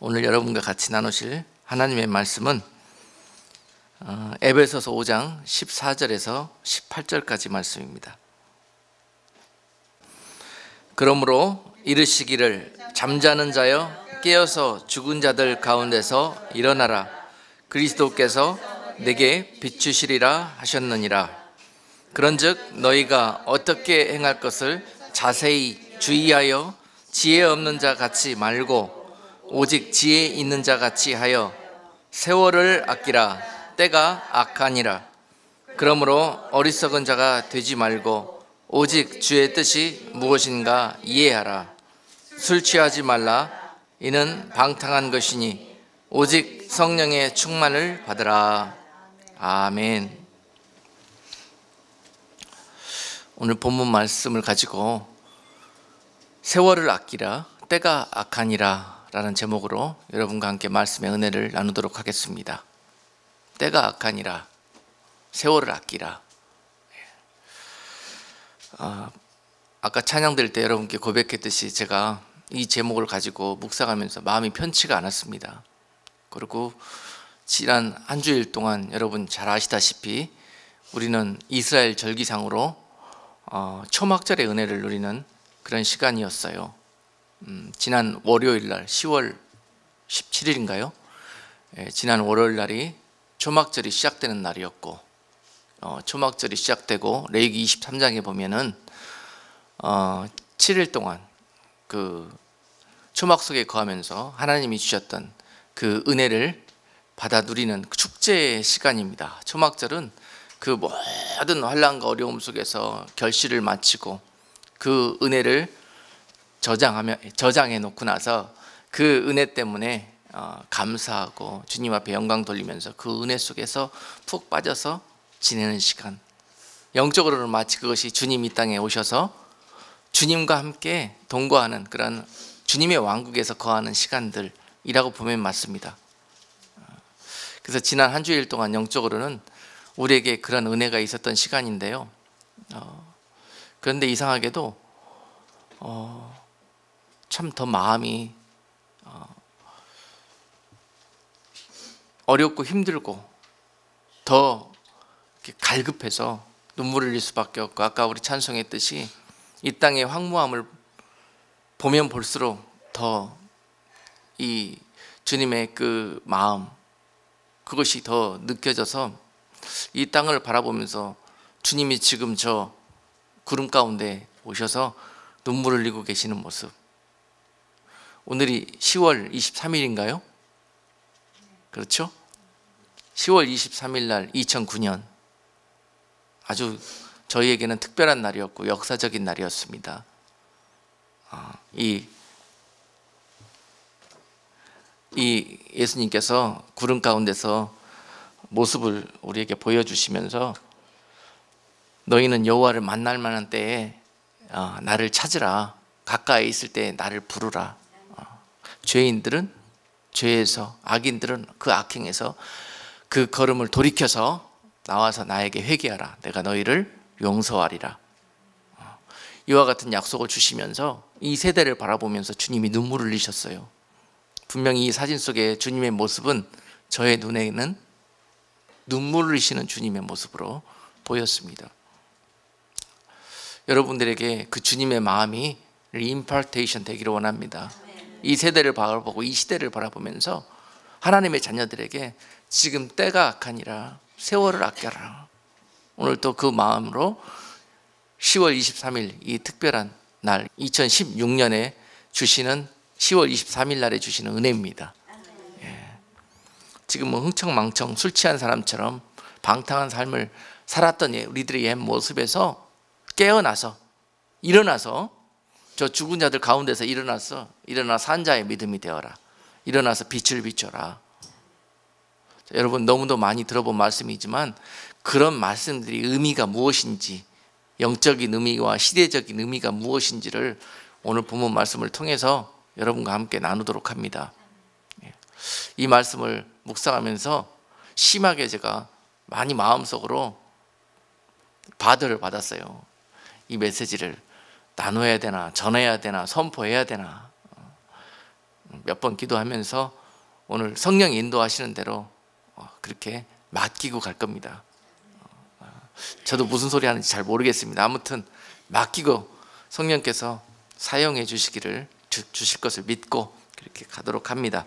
오늘 여러분과 같이 나누실 하나님의 말씀은 에베소서 5장 14절에서 18절까지 말씀입니다. 그러므로 이르시기를 잠자는 자여 깨어서 죽은 자들 가운데서 일어나라. 그리스도께서 내게 비추시리라 하셨느니라. 그런즉 너희가 어떻게 행할 것을 자세히 주의하여 지혜 없는 자 같이 말고 오직 지혜 있는 자 같이 하여 세월을 아끼라. 때가 악하니라. 그러므로 어리석은 자가 되지 말고 오직 주의 뜻이 무엇인가 이해하라. 술 취하지 말라. 이는 방탕한 것이니 오직 성령의 충만을 받으라. 아멘. 오늘 본문 말씀을 가지고 세월을 아끼라, 때가 악하니라 라는 제목으로 여러분과 함께 말씀의 은혜를 나누도록 하겠습니다. 때가 악하니라, 세월을 아끼라. 아까 찬양 들 때 여러분께 고백했듯이 제가 이 제목을 가지고 묵상하면서 마음이 편치가 않았습니다. 그리고 지난 한 주일 동안 여러분 잘 아시다시피 우리는 이스라엘 절기상으로 초막절의 은혜를 누리는 그런 시간이었어요. 지난 월요일 날 10월 17일인가요? 지난 월요일 날이 초막절이 시작되는 날이었고, 초막절이 시작되고 레위기 23장에 보면은 7일 동안 그 초막 속에 거하면서 하나님이 주셨던 그 은혜를 받아 누리는 축제의 시간입니다. 초막절은 그 모든 환난과 어려움 속에서 결실을 마치고 그 은혜를 저장해 놓고 나서 그 은혜 때문에 감사하고 주님 앞에 영광 돌리면서 그 은혜 속에서 푹 빠져서 지내는 시간, 영적으로는 마치 그것이 주님 이 땅에 오셔서 주님과 함께 동거하는 그런 주님의 왕국에서 거하는 시간들이라고 보면 맞습니다. 그래서 지난 한 주일 동안 영적으로는 우리에게 그런 은혜가 있었던 시간인데요. 그런데 이상하게도 참 더 마음이 어렵고 힘들고 더 갈급해서 눈물을 흘릴 수밖에 없고, 아까 우리 찬송했듯이 이 땅의 황무함을 보면 볼수록 더 이 주님의 그 마음, 그것이 더 느껴져서 이 땅을 바라보면서 주님이 지금 저 구름 가운데 오셔서 눈물을 흘리고 계시는 모습. 오늘이 10월 23일인가요? 그렇죠? 10월 23일 날 2009년 아주 저희에게는 특별한 날이었고 역사적인 날이었습니다. 이 예수님께서 구름 가운데서 모습을 우리에게 보여주시면서 너희는 여호와를 만날 만한 때에 나를 찾으라. 가까이 있을 때 나를 부르라. 죄인들은 죄에서, 악인들은 그 악행에서 그 걸음을 돌이켜서 나와서 나에게 회개하라. 내가 너희를 용서하리라. 이와 같은 약속을 주시면서 이 세대를 바라보면서 주님이 눈물을 흘리셨어요. 분명히 이 사진 속에 주님의 모습은 저의 눈에는 눈물을 흘리시는 주님의 모습으로 보였습니다. 여러분들에게 그 주님의 마음이 임파테이션 되기를 원합니다. 이 세대를 바라보고 이 시대를 바라보면서 하나님의 자녀들에게 지금 때가 악하니라, 세월을 아껴라. 오늘 또 그 마음으로 10월 23일 이 특별한 날, 2016년에 주시는 10월 23일 날에 주시는 은혜입니다. 지금 흥청망청 술 취한 사람처럼 방탕한 삶을 살았던 우리들의 옛 모습에서 깨어나서 일어나서 저 죽은 자들 가운데서 일어나 산자의 믿음이 되어라. 일어나서 빛을 비춰라. 자, 여러분 너무도 많이 들어본 말씀이지만 그런 말씀들이 의미가 무엇인지, 영적인 의미와 시대적인 의미가 무엇인지를 오늘 본문 말씀을 통해서 여러분과 함께 나누도록 합니다. 이 말씀을 묵상하면서 심하게 제가 많이 마음속으로 바들을 받았어요. 이 메시지를 나눠야 되나, 전해야 되나, 선포해야 되나. 몇 번 기도하면서 오늘 성령이 인도하시는 대로 그렇게 맡기고 갈 겁니다. 저도 무슨 소리 하는지 잘 모르겠습니다. 아무튼 맡기고 성령께서 사용해 주시기를 주실 것을 믿고 그렇게 가도록 합니다.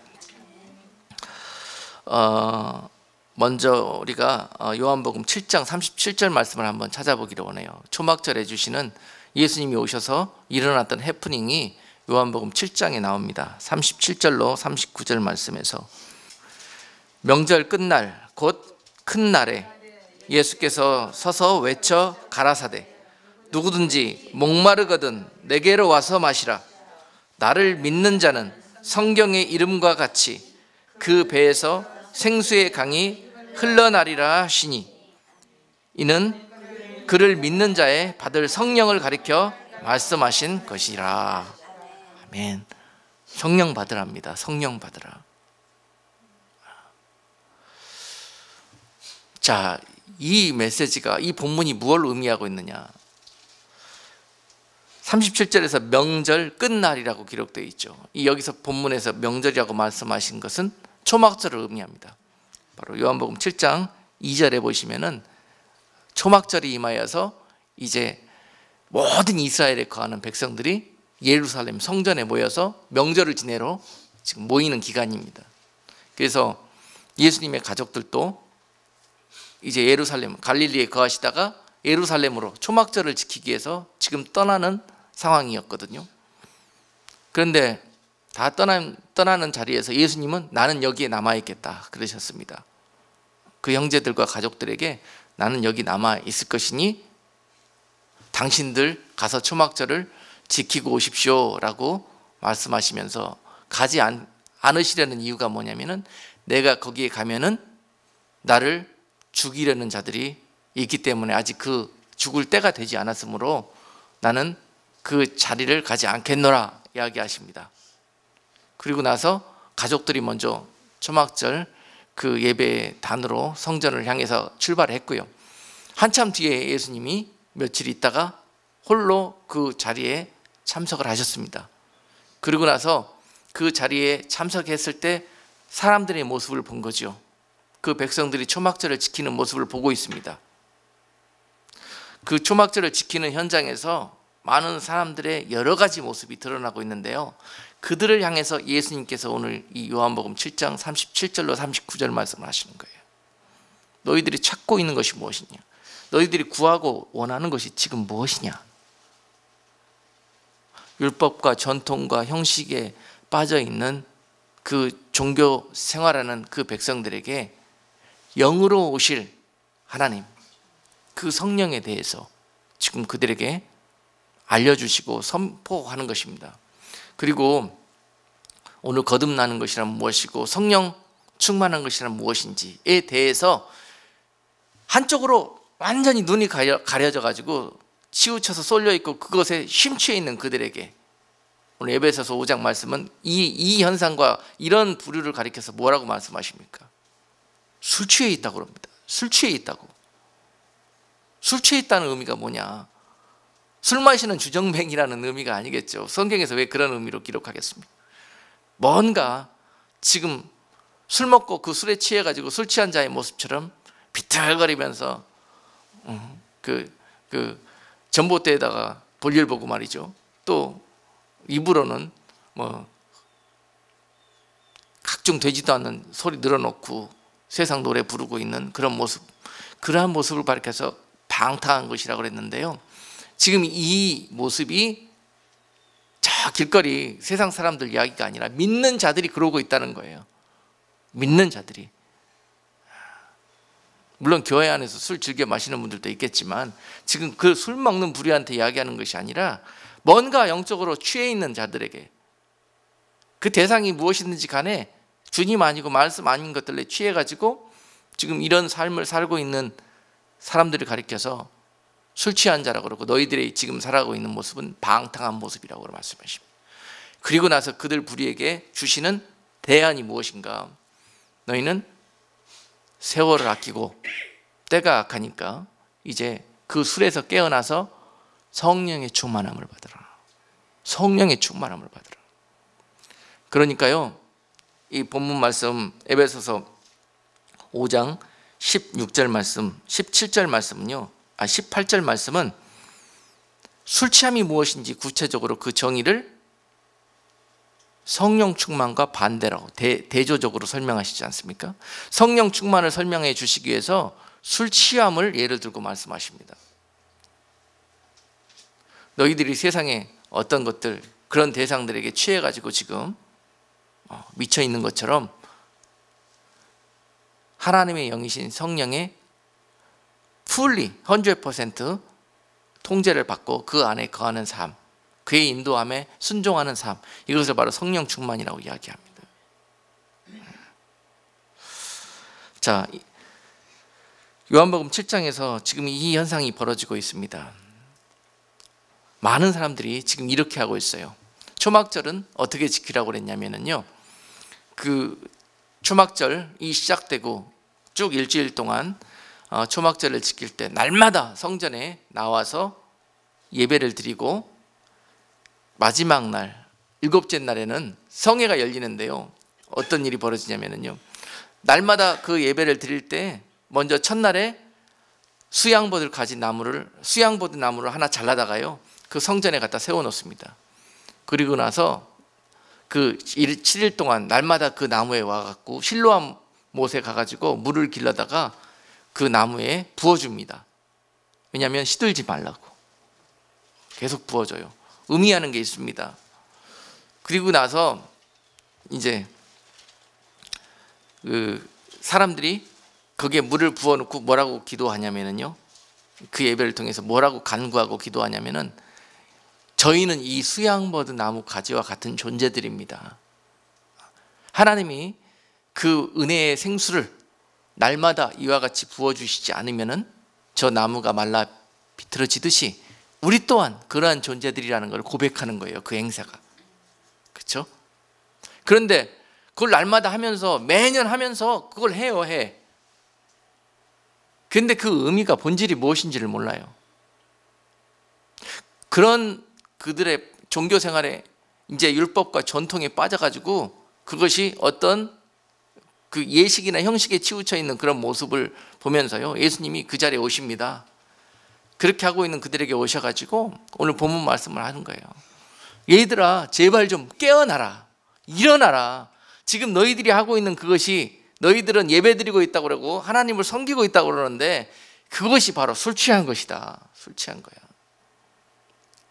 먼저 우리가 요한복음 7장 37절 말씀을 한번 찾아보기를 원해요. 초막절에 주시는 예수님이 오셔서 일어났던 해프닝이 요한복음 7장에 나옵니다. 37절로 39절 말씀에서 명절 끝날 곧 큰 날에 예수께서 서서 외쳐 가라사대 누구든지 목마르거든 내게로 와서 마시라. 나를 믿는 자는 성경의 이름과 같이 그 배에서 생수의 강이 흘러나리라 하시니 이는 그를 믿는 자의 받을 성령을 가리켜 말씀하신 것이라. 아멘. 성령 받으랍니다. 성령 받으라. 자, 이 메시지가, 이 본문이 무엇을 의미하고 있느냐? 37절에서 명절 끝날이라고 기록되어 있죠. 여기서 본문에서 명절이라고 말씀하신 것은 초막절을 의미합니다. 바로 요한복음 7장 2절에 보시면은 초막절이 임하여서 이제 모든 이스라엘에 거하는 백성들이 예루살렘 성전에 모여서 명절을 지내러 지금 모이는 기간입니다. 그래서 예수님의 가족들도 이제 예루살렘, 갈릴리에 거하시다가 예루살렘으로 초막절을 지키기 위해서 지금 떠나는 상황이었거든요. 그런데 다 떠나는 자리에서 예수님은 나는 여기에 남아있겠다 그러셨습니다. 그 형제들과 가족들에게 나는 여기 남아있을 것이니 당신들 가서 초막절을 지키고 오십시오 라고 말씀하시면서 가지 않으시려는 이유가 뭐냐면은 내가 거기에 가면은 나를 죽이려는 자들이 있기 때문에 아직 그 죽을 때가 되지 않았으므로 나는 그 자리를 가지 않겠노라 이야기하십니다. 그리고 나서 가족들이 먼저 초막절 그 예배의 단으로 성전을 향해서 출발했고요. 한참 뒤에 예수님이 며칠 있다가 홀로 그 자리에 참석을 하셨습니다. 그리고 나서 그 자리에 참석했을 때 사람들의 모습을 본 거죠. 그 백성들이 초막절을 지키는 모습을 보고 있습니다. 그 초막절을 지키는 현장에서 많은 사람들의 여러 가지 모습이 드러나고 있는데요. 그들을 향해서 예수님께서 오늘 이 요한복음 7장 37절로 39절 말씀을 하시는 거예요. 너희들이 찾고 있는 것이 무엇이냐? 너희들이 구하고 원하는 것이 지금 무엇이냐? 율법과 전통과 형식에 빠져 있는 그 종교 생활하는 그 백성들에게 영으로 오실 하나님, 그 성령에 대해서 지금 그들에게 알려주시고 선포하는 것입니다. 그리고 오늘 거듭나는 것이란 무엇이고 성령 충만한 것이란 무엇인지에 대해서 한쪽으로 완전히 눈이 가려져 가지고 치우쳐서 쏠려 있고 그것에 심취해 있는 그들에게 오늘 에베소서 5장 말씀은 이 현상과 이런 부류를 가리켜서 뭐라고 말씀하십니까? 술 취해 있다고 그럽니다. 술 취해 있다고. 술 취해 있다는 의미가 뭐냐? 술 마시는 주정뱅이라는 의미가 아니겠죠. 성경에서 왜 그런 의미로 기록하겠습니까? 뭔가 지금 술 먹고 그 술에 취해가지고 술 취한 자의 모습처럼 비틀거리면서 그 전봇대에다가 볼일 보고 말이죠. 또 입으로는 뭐 각종 되지도 않는 소리 늘어놓고 세상 노래 부르고 있는 그런 모습, 그러한 모습을 가리켜서 방탕한 것이라고 그랬는데요. 지금 이 모습이 저 길거리 세상 사람들 이야기가 아니라 믿는 자들이 그러고 있다는 거예요. 믿는 자들이. 물론 교회 안에서 술 즐겨 마시는 분들도 있겠지만 지금 그 술 먹는 부류한테 이야기하는 것이 아니라 뭔가 영적으로 취해 있는 자들에게, 그 대상이 무엇이든지 간에 주님 아니고 말씀 아닌 것들에 취해가지고 지금 이런 삶을 살고 있는 사람들을 가리켜서 술 취한 자라고 그러고 너희들이 지금 살아가고 있는 모습은 방탕한 모습이라고 말씀하십니다. 그리고 나서 그들 부류에게 주시는 대안이 무엇인가? 너희는 세월을 아끼고 때가 악하니까 이제 그 술에서 깨어나서 성령의 충만함을 받으라. 성령의 충만함을 받으라. 그러니까요, 이 본문 말씀 에베소서 5장 16절 말씀, 17절 말씀은요, 18절 말씀은 술 취함이 무엇인지 구체적으로 그 정의를 성령 충만과 반대라고 대조적으로 설명하시지 않습니까? 성령 충만을 설명해 주시기 위해서 술 취함을 예를 들고 말씀하십니다. 너희들이 세상에 어떤 것들, 그런 대상들에게 취해가지고 지금 미쳐 있는 것처럼 하나님의 영이신 성령의 fully 100% 통제를 받고 그 안에 거하는 삶, 그의 인도함에 순종하는 삶, 이것을 바로 성령 충만이라고 이야기합니다. 자, 요한복음 7장에서 지금 이 현상이 벌어지고 있습니다. 많은 사람들이 지금 이렇게 하고 있어요. 초막절은 어떻게 지키라고 그랬냐면요, 그 초막절이 시작되고 쭉 일주일 동안 초막절을 지킬 때 날마다 성전에 나와서 예배를 드리고, 마지막 날 일곱째 날에는 성회가 열리는데요, 어떤 일이 벌어지냐면요, 날마다 그 예배를 드릴 때 먼저 첫날에 수양보들 가진 나무를 하나 잘라다가요 그 성전에 갖다 세워놓습니다. 그리고 나서 그 7일 동안 날마다 그 나무에 와갖고 실로암 못에 가가지고 물을 길러다가 그 나무에 부어줍니다. 왜냐하면 시들지 말라고. 계속 부어줘요. 의미하는 게 있습니다. 그리고 나서 이제 그 사람들이 거기에 물을 부어놓고 뭐라고 기도하냐면요, 그 예배를 통해서 뭐라고 간구하고 기도하냐면은, 저희는 이 수양버드 나무 가지와 같은 존재들입니다. 하나님이 그 은혜의 생수를 날마다 이와 같이 부어주시지 않으면은 저 나무가 말라 비틀어지듯이 우리 또한 그러한 존재들이라는 걸 고백하는 거예요, 그 행사가. 그렇죠? 그런데 그걸 날마다 하면서, 매년 하면서 그걸 해요, 해. 그런데 그 의미가, 본질이 무엇인지를 몰라요. 그런 그들의 종교 생활에 이제 율법과 전통에 빠져가지고 그것이 어떤 그 예식이나 형식에 치우쳐 있는 그런 모습을 보면서요, 예수님이 그 자리에 오십니다. 그렇게 하고 있는 그들에게 오셔가지고 오늘 본문 말씀을 하는 거예요. 얘들아, 제발 좀 깨어나라, 일어나라. 지금 너희들이 하고 있는 그것이, 너희들은 예배드리고 있다고 그러고 하나님을 섬기고 있다고 그러는데 그것이 바로 술 취한 것이다. 술 취한 거야.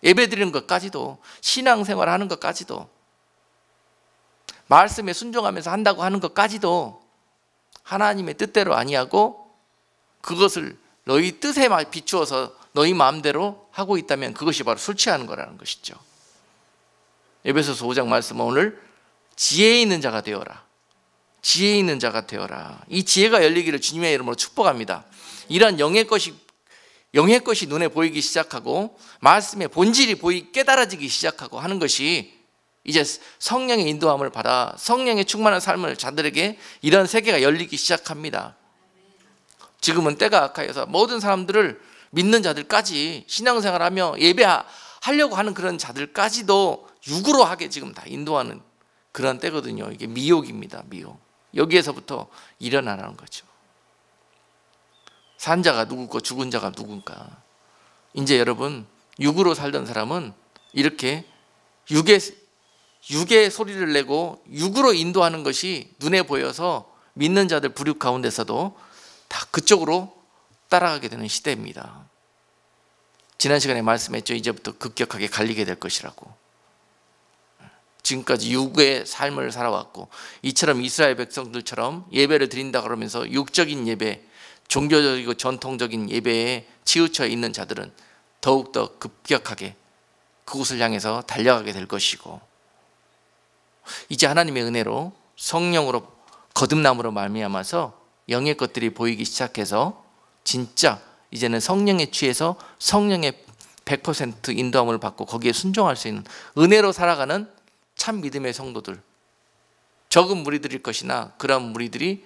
예배드리는 것까지도, 신앙생활 하는 것까지도, 말씀에 순종하면서 한다고 하는 것까지도 하나님의 뜻대로 아니하고 그것을 너희 뜻에 비추어서 너희 마음대로 하고 있다면 그것이 바로 술 취하는 거라는 것이죠. 에베소서 5장 말씀은 오늘 지혜 있는 자가 되어라. 지혜 있는 자가 되어라. 이 지혜가 열리기를 주님의 이름으로 축복합니다. 이런 영의 것이 눈에 보이기 시작하고 말씀의 본질이 깨달아지기 시작하고 하는 것이 이제 성령의 인도함을 받아 성령의 충만한 삶을 자들에게 이런 세계가 열리기 시작합니다. 지금은 때가 악하여서 모든 사람들을, 믿는 자들까지, 신앙생활하며 예배하려고 하는 그런 자들까지도 육으로 하게 지금 다 인도하는 그런 때거든요. 이게 미혹입니다. 미혹. 여기에서부터 일어나라는 거죠. 산 자가 누구고 죽은 자가 누군가. 이제 여러분, 육으로 살던 사람은 이렇게 육의 소리를 내고 육으로 인도하는 것이 눈에 보여서 믿는 자들 부류 가운데서도 다 그쪽으로 따라가게 되는 시대입니다. 지난 시간에 말씀했죠. 이제부터 급격하게 갈리게 될 것이라고. 지금까지 육의 삶을 살아왔고, 이처럼 이스라엘 백성들처럼 예배를 드린다 그러면서 육적인 예배, 종교적이고 전통적인 예배에 치우쳐 있는 자들은 더욱더 급격하게 그곳을 향해서 달려가게 될 것이고, 이제 하나님의 은혜로 성령으로 거듭남으로 말미암아서 영의 것들이 보이기 시작해서 진짜 이제는 성령에 취해서 성령의 100% 인도함을 받고 거기에 순종할 수 있는 은혜로 살아가는 참 믿음의 성도들, 적은 무리들일 것이나 그런 무리들이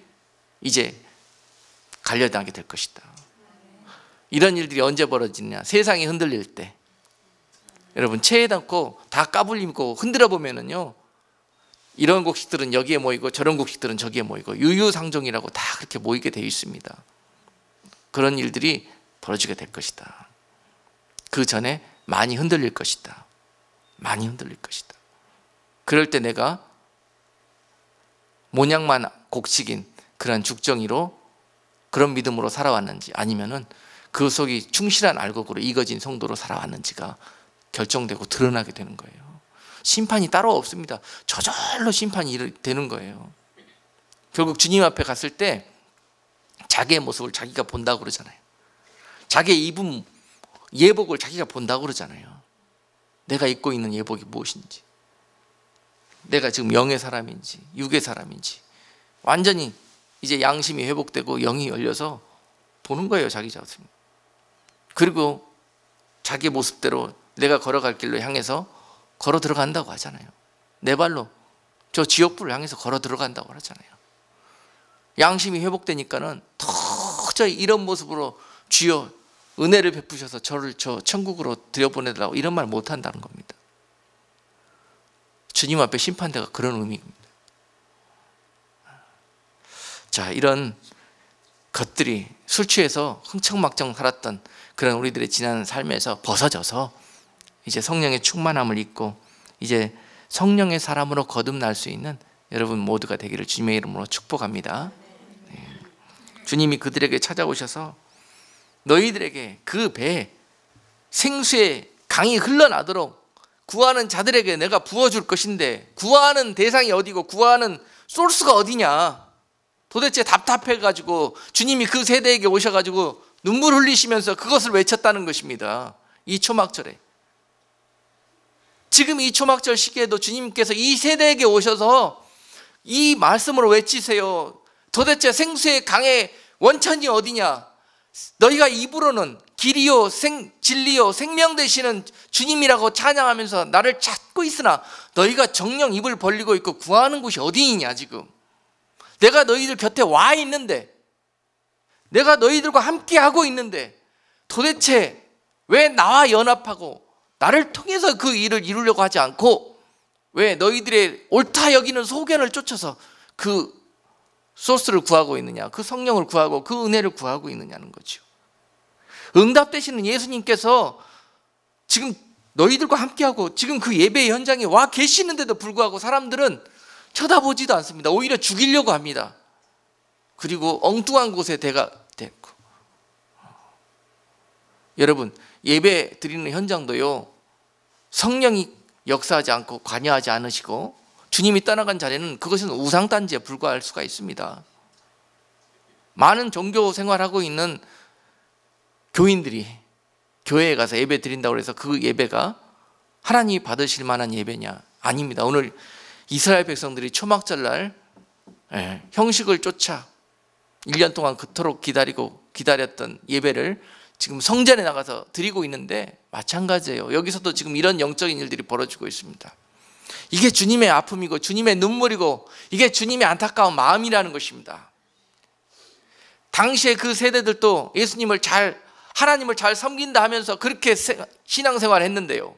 이제 갈려나게 될 것이다. 이런 일들이 언제 벌어지냐? 세상이 흔들릴 때. 여러분, 체에 닿고 다 까불리고 흔들어 보면은요, 이런 곡식들은 여기에 모이고 저런 곡식들은 저기에 모이고 유유상종이라고 다 그렇게 모이게 되어 있습니다. 그런 일들이 벌어지게 될 것이다. 그 전에 많이 흔들릴 것이다. 많이 흔들릴 것이다. 그럴 때 내가 모양만 곡식인 그런 죽정이로 그런 믿음으로 살아왔는지, 아니면은 그 속이 충실한 알곡으로 익어진 성도로 살아왔는지가 결정되고 드러나게 되는 거예요. 심판이 따로 없습니다. 저절로 심판이 되는 거예요. 결국 주님 앞에 갔을 때 자기의 모습을 자기가 본다고 그러잖아요. 자기의 입은 예복을 자기가 본다고 그러잖아요. 내가 입고 있는 예복이 무엇인지, 내가 지금 영의 사람인지 육의 사람인지 완전히 이제 양심이 회복되고 영이 열려서 보는 거예요, 자기 자신. 그리고 자기 모습대로 내가 걸어갈 길로 향해서 걸어 들어간다고 하잖아요. 내 발로 저 지옥불을 향해서 걸어 들어간다고 하잖아요. 양심이 회복되니까는 도저히 이런 모습으로 주여 은혜를 베푸셔서 저를 저 천국으로 들여보내달라고 이런 말 못한다는 겁니다. 주님 앞에 심판대가 그런 의미입니다. 자, 이런 것들이 술 취해서 흥청망청 살았던 그런 우리들의 지난 삶에서 벗어져서 이제 성령의 충만함을 입고 이제 성령의 사람으로 거듭날 수 있는 여러분 모두가 되기를 주님의 이름으로 축복합니다. 주님이 그들에게 찾아오셔서 너희들에게 그 배에 생수의 강이 흘러나도록 구하는 자들에게 내가 부어줄 것인데, 구하는 대상이 어디고 구하는 소스가 어디냐. 도대체 답답해가지고 주님이 그 세대에게 오셔가지고 눈물 흘리시면서 그것을 외쳤다는 것입니다. 이 초막절에. 지금 이 초막절 시기에도 주님께서 이 세대에게 오셔서 이 말씀으로 외치세요. 도대체 생수의 강의 원천이 어디냐. 너희가 입으로는 길이요 진리요 생명 되시는 주님이라고 찬양하면서 나를 찾고 있으나 너희가 정녕 입을 벌리고 있고 구하는 곳이 어디이냐. 지금 내가 너희들 곁에 와 있는데, 내가 너희들과 함께 하고 있는데 도대체 왜 나와 연합하고 나를 통해서 그 일을 이루려고 하지 않고 왜 너희들의 옳다 여기는 소견을 쫓아서 그 소스를 구하고 있느냐, 그 성령을 구하고 그 은혜를 구하고 있느냐는 거죠. 응답되시는 예수님께서 지금 너희들과 함께하고 지금 그 예배 현장에 와 계시는데도 불구하고 사람들은 쳐다보지도 않습니다. 오히려 죽이려고 합니다. 그리고 엉뚱한 곳에 대가 됐고. 여러분, 예배 드리는 현장도요, 성령이 역사하지 않고 관여하지 않으시고 주님이 떠나간 자리는 그것은 우상단지에 불과할 수가 있습니다. 많은 종교 생활하고 있는 교인들이 교회에 가서 예배 드린다고 해서 그 예배가 하나님이 받으실 만한 예배냐? 아닙니다. 오늘 이스라엘 백성들이 초막절날 형식을 쫓아 1년 동안 그토록 기다렸던 예배를 지금 성전에 나가서 드리고 있는데 마찬가지예요. 여기서도 지금 이런 영적인 일들이 벌어지고 있습니다. 이게 주님의 아픔이고 주님의 눈물이고 이게 주님의 안타까운 마음이라는 것입니다. 당시에 그 세대들도 하나님을 잘 섬긴다 하면서 그렇게 신앙생활을 했는데요,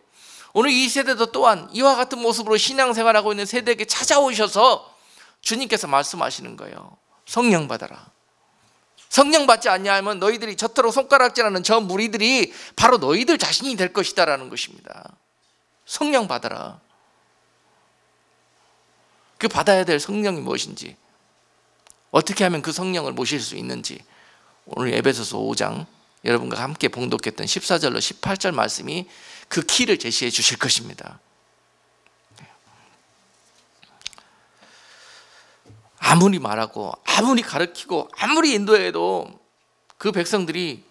오늘 이 세대도 또한 이와 같은 모습으로 신앙생활하고 있는 세대에게 찾아오셔서 주님께서 말씀하시는 거예요. 성령 받아라. 성령 받지 않냐 하면 너희들이 저토록 손가락질하는 저 무리들이 바로 너희들 자신이 될 것이다 라는 것입니다. 성령 받아라. 그 받아야 될 성령이 무엇인지, 어떻게 하면 그 성령을 모실 수 있는지 오늘 에베소서 5장 여러분과 함께 봉독했던 14절로 18절 말씀이 그 키를 제시해 주실 것입니다. 아무리 말하고 아무리 가르치고 아무리 인도해도 그 백성들이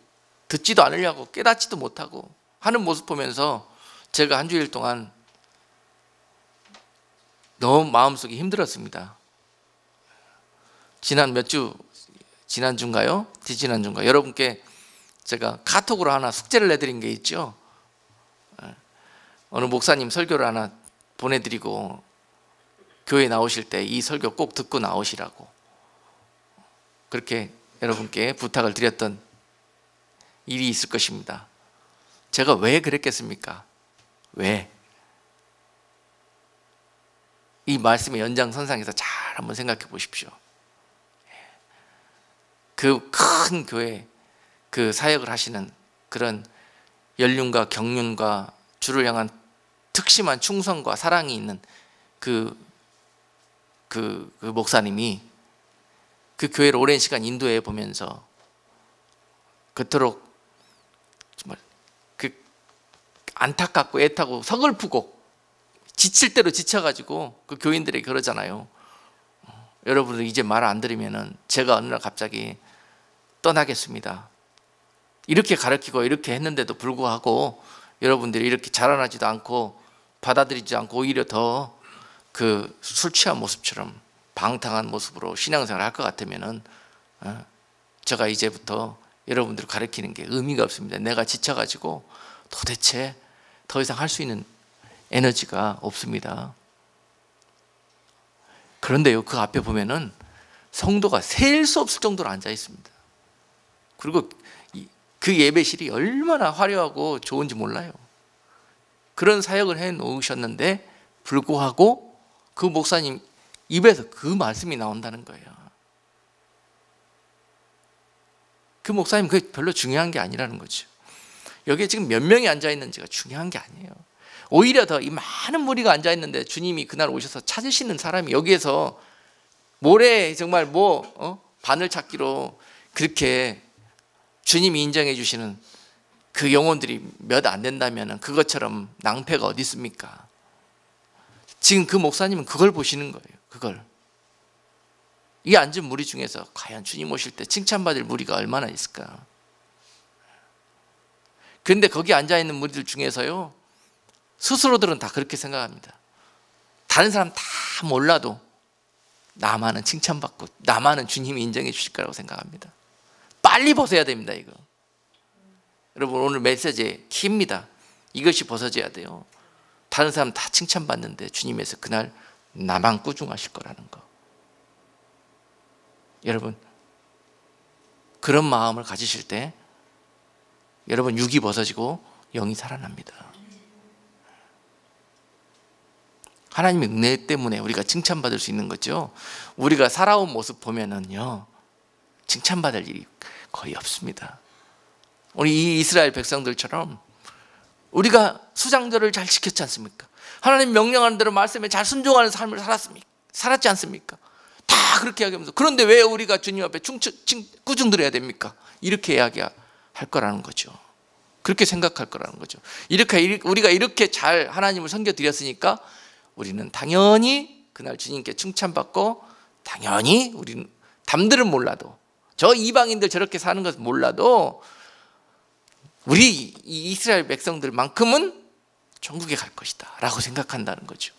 듣지도 않으려고 깨닫지도 못하고 하는 모습 보면서 제가 한 주일 동안 너무 마음속이 힘들었습니다. 지난주인가요? 지지난주인가요? 여러분께 제가 카톡으로 하나 숙제를 내드린 게 있죠. 어느 목사님 설교를 하나 보내드리고 교회 나오실 때 이 설교 꼭 듣고 나오시라고 그렇게 여러분께 부탁을 드렸던 일이 있을 것입니다. 제가 왜 그랬겠습니까? 왜? 이 말씀의 연장선상에서 잘 한번 생각해 보십시오. 그 큰 교회 그 사역을 하시는 그런 연륜과 경륜과 주를 향한 특심한 충성과 사랑이 있는 그 목사님이 그 교회를 오랜 시간 인도해 보면서 그토록 정말 그 안타깝고 애타고 서글프고 지칠 대로 지쳐가지고 그 교인들에게 그러잖아요. 여러분들 이제 말 안 들으면은 제가 어느 날 갑자기 떠나겠습니다. 이렇게 가르치고 이렇게 했는데도 불구하고 여러분들이 이렇게 자라나지도 않고 받아들이지 않고 오히려 더 그 술 취한 모습처럼 방탕한 모습으로 신앙생활을 할 것 같으면은 제가 이제부터 여러분들을 가르치는 게 의미가 없습니다. 내가 지쳐가지고 도대체 더 이상 할 수 있는 에너지가 없습니다. 그런데요, 그 앞에 보면은 성도가 셀 수 없을 정도로 앉아 있습니다. 그리고 그 예배실이 얼마나 화려하고 좋은지 몰라요. 그런 사역을 해 놓으셨는데 불구하고 그 목사님 입에서 그 말씀이 나온다는 거예요. 그 목사님 그게 별로 중요한 게 아니라는 거죠. 여기에 지금 몇 명이 앉아 있는지가 중요한 게 아니에요. 오히려 더 이 많은 무리가 앉아 있는데 주님이 그날 오셔서 찾으시는 사람이 여기에서 모래 정말 바늘 찾기로 그렇게 주님이 인정해 주시는 그 영혼들이 몇 안 된다면 그것처럼 낭패가 어디 있습니까? 지금 그 목사님은 그걸 보시는 거예요. 그걸. 이 앉은 무리 중에서 과연 주님 오실 때 칭찬받을 무리가 얼마나 있을까? 그런데 거기 앉아있는 무리들 중에서요, 스스로들은 다 그렇게 생각합니다. 다른 사람 다 몰라도 나만은 칭찬받고 나만은 주님이 인정해 주실 거라고 생각합니다. 빨리 벗어야 됩니다. 이거 여러분 오늘 메시지의 키입니다. 이것이 벗어져야 돼요. 다른 사람 다 칭찬받는데 주님에서 그날 나만 꾸중하실 거라는 거. 여러분 그런 마음을 가지실 때 여러분 육이 벗어지고 영이 살아납니다. 하나님의 은혜 때문에 우리가 칭찬받을 수 있는 거죠. 우리가 살아온 모습 보면은요 칭찬받을 일이 거의 없습니다. 우리 이 이스라엘 백성들처럼 우리가 수장절을 잘 지켰지 않습니까? 하나님 명령하는 대로 말씀에 잘 순종하는 삶을 살았지 않습니까? 다 그렇게 이야기하면서 그런데 왜 우리가 주님 앞에 꾸중드려야 됩니까? 이렇게 이야기할 거라는 거죠. 그렇게 생각할 거라는 거죠. 우리가 이렇게 잘 하나님을 섬겨드렸으니까 우리는 당연히 그날 주님께 칭찬받고 당연히 우리는 남들은 몰라도 저 이방인들 저렇게 사는 것은 몰라도 우리 이 이스라엘 백성들만큼은 천국에 갈 것이다 라고 생각한다는 거죠.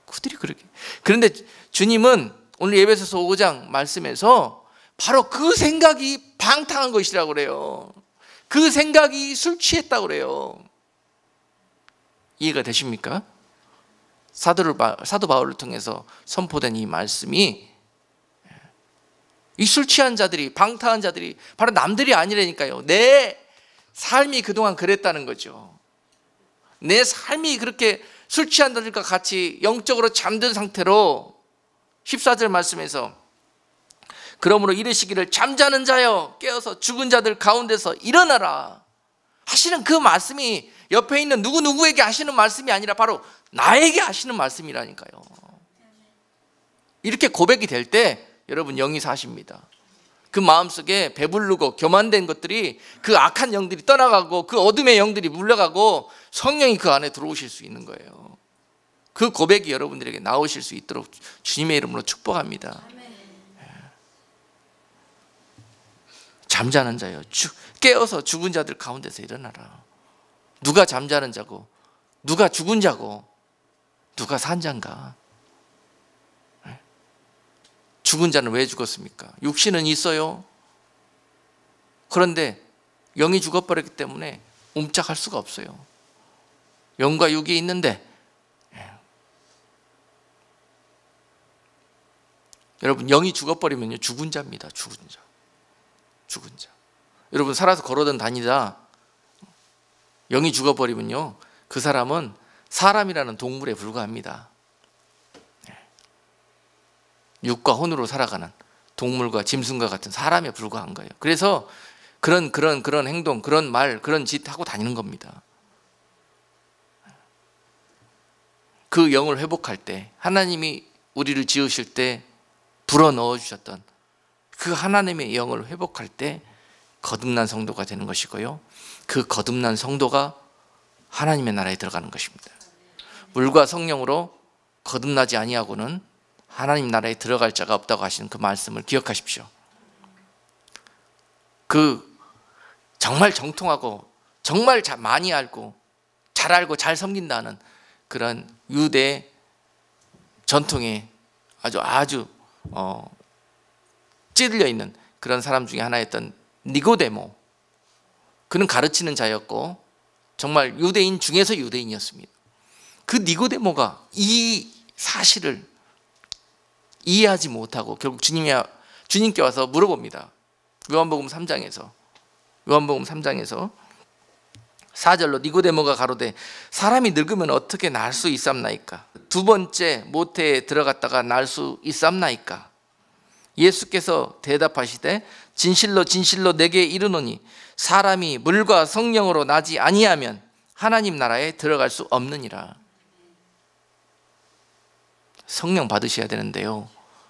그들이 그렇게. 그런데 주님은 오늘 에베소서 5장 말씀에서 바로 그 생각이 방탕한 것이라고 그래요. 그 생각이 술 취했다고 그래요. 이해가 되십니까? 사도 바울을 통해서 선포된 이 말씀이 이 술 취한 자들이 방탕한 자들이 바로 남들이 아니라니까요. 내 삶이 그동안 그랬다는 거죠. 내 삶이 그렇게 술 취한 자들과 같이 영적으로 잠든 상태로 14절 말씀에서 그러므로 이르시기를 잠자는 자여 깨어서 죽은 자들 가운데서 일어나라 하시는 그 말씀이 옆에 있는 누구누구에게 하시는 말씀이 아니라 바로 나에게 하시는 말씀이라니까요. 이렇게 고백이 될 때 여러분 영이 사십니다. 그 마음속에 배부르고 교만된 것들이 그 악한 영들이 떠나가고 그 어둠의 영들이 물러가고 성령이 그 안에 들어오실 수 있는 거예요. 그 고백이 여러분들에게 나오실 수 있도록 주님의 이름으로 축복합니다. 잠자는 자여 깨어서 죽은 자들 가운데서 일어나라. 누가 잠자는 자고 누가 죽은 자고 누가 산 자인가? 죽은 자는 왜 죽었습니까? 육신은 있어요. 그런데 영이 죽어버렸기 때문에 옴짝할 수가 없어요. 영과 육이 있는데 여러분 영이 죽어버리면요 죽은 자입니다. 죽은 자. 여러분 살아서 걸어든 다니다 영이 죽어버리면요 그 사람은 사람이라는 동물에 불과합니다. 육과 혼으로 살아가는 동물과 짐승과 같은 사람에 불과한 거예요. 그래서 그런 행동, 그런 말, 그런 짓 하고 다니는 겁니다. 그 영을 회복할 때, 하나님이 우리를 지으실 때 불어넣어 주셨던 그 하나님의 영을 회복할 때 거듭난 성도가 되는 것이고요, 그 거듭난 성도가 하나님의 나라에 들어가는 것입니다. 물과 성령으로 거듭나지 아니하고는 하나님 나라에 들어갈 자가 없다고 하시는 그 말씀을 기억하십시오. 그 정말 정통하고 정말 많이 알고 잘 알고 잘 섬긴다는 그런 유대 전통에 아주 찌들려 있는 그런 사람 중에 하나였던 니고데모, 그는 가르치는 자였고 정말 유대인 중에서 유대인이었습니다. 그 니고데모가 이 사실을 이해하지 못하고 결국 주님께 와서 물어봅니다. 요한복음 3장에서 4절로 니고데모가 가로되 사람이 늙으면 어떻게 날 수 있삼나이까? 두 번째 모태에 들어갔다가 날 수 있삼나이까? 예수께서 대답하시되 진실로 진실로 내게 이르노니 사람이 물과 성령으로 나지 아니하면 하나님 나라에 들어갈 수 없느니라. 성령 받으셔야 되는데요,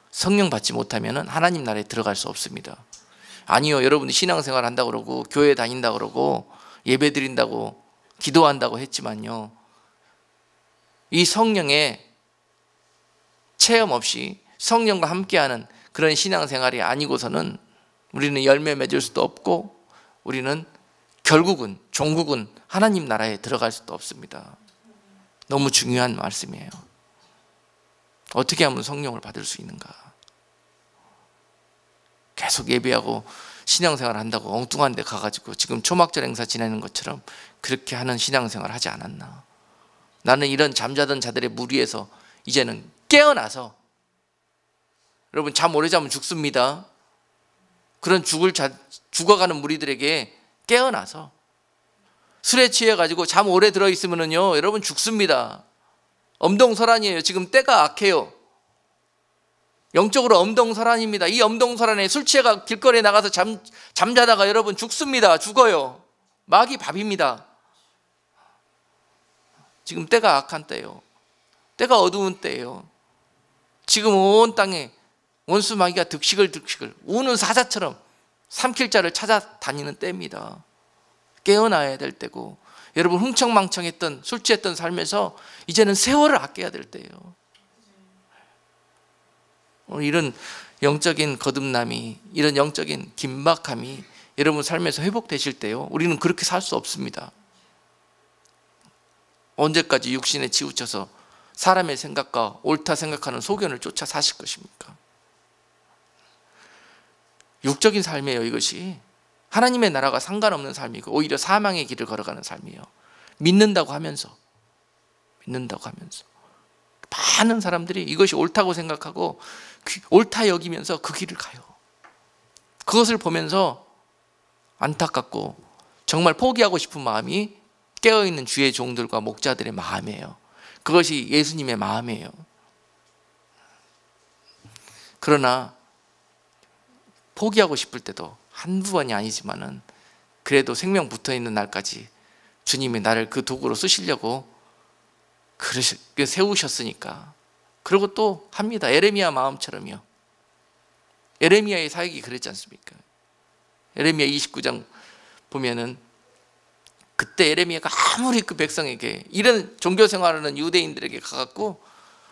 성령 받지 못하면 하나님 나라에 들어갈 수 없습니다. 아니요, 여러분이 신앙생활 한다고 그러고 교회 다닌다고 그러고 예배 드린다고 기도한다고 했지만요, 이 성령의 체험 없이 성령과 함께하는 그런 신앙생활이 아니고서는 우리는 열매 맺을 수도 없고 우리는 결국은 종국은 하나님 나라에 들어갈 수도 없습니다. 너무 중요한 말씀이에요. 어떻게 하면 성령을 받을 수 있는가? 계속 예배하고 신앙생활 한다고 엉뚱한 데 가가지고 지금 초막절 행사 지내는 것처럼 그렇게 하는 신앙생활 하지 않았나? 나는 이런 잠자던 자들의 무리에서 이제는 깨어나서, 여러분 잠 오래 자면 죽습니다. 그런 죽어가는 무리들에게 깨어나서, 술에 취해가지고 잠 오래 들어있으면요 여러분 죽습니다. 엄동설한이에요. 지금 때가 악해요. 영적으로 엄동설한입니다. 이 엄동설한에 술 취해가 길거리에 나가서 잠자다가 여러분 죽습니다. 죽어요. 마귀 밥입니다. 지금 때가 악한 때예요. 때가 어두운 때예요. 지금 온 땅에 원수 마귀가 득식을 우는 사자처럼 삼킬 자를 찾아다니는 때입니다. 깨어나야 될 때고, 여러분 흥청망청했던 술 취했던 삶에서 이제는 세월을 아껴야 될 때예요. 이런 영적인 거듭남이, 이런 영적인 긴박함이 여러분 삶에서 회복되실 때요, 우리는 그렇게 살 수 없습니다. 언제까지 육신에 치우쳐서 사람의 생각과 옳다 생각하는 소견을 쫓아 사실 것입니까? 육적인 삶이에요. 이것이 하나님의 나라가 상관없는 삶이고 오히려 사망의 길을 걸어가는 삶이에요. 믿는다고 하면서 많은 사람들이 이것이 옳다고 생각하고 옳다 여기면서 그 길을 가요. 그것을 보면서 안타깝고 정말 포기하고 싶은 마음이 깨어있는 주의 종들과 목자들의 마음이에요. 그것이 예수님의 마음이에요. 그러나 포기하고 싶을 때도 한두 번이 아니지만은 그래도 생명 붙어있는 날까지 주님이 나를 그 도구로 쓰시려고 세우셨으니까, 그리고 또 합니다. 에레미야 마음처럼요. 에레미야의 사역이 그랬지 않습니까? 에레미야 29장 보면은 그때 에레미야가 아무리 그 백성에게, 이런 종교생활하는 유대인들에게 가갖고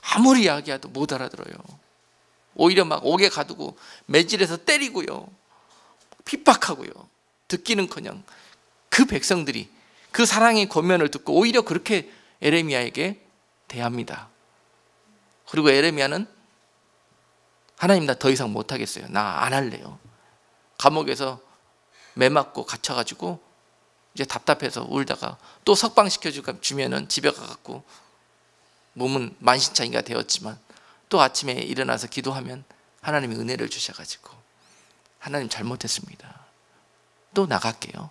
아무리 이야기해도 못 알아들어요. 오히려 막 옥에 가두고 매질해서 때리고요, 핍박하고요. 듣기는커녕 그 백성들이 그 사랑의 권면을 듣고 오히려 그렇게 에레미야에게 대합니다. 그리고 에레미야는 하나님 나 더 이상 못하겠어요. 나 안 할래요. 감옥에서 매 맞고 갇혀가지고 이제 답답해서 울다가 또 석방시켜주면은 집에 가갖고 몸은 만신창이가 되었지만 또 아침에 일어나서 기도하면 하나님이 은혜를 주셔가지고 하나님 잘못했습니다. 또 나갈게요.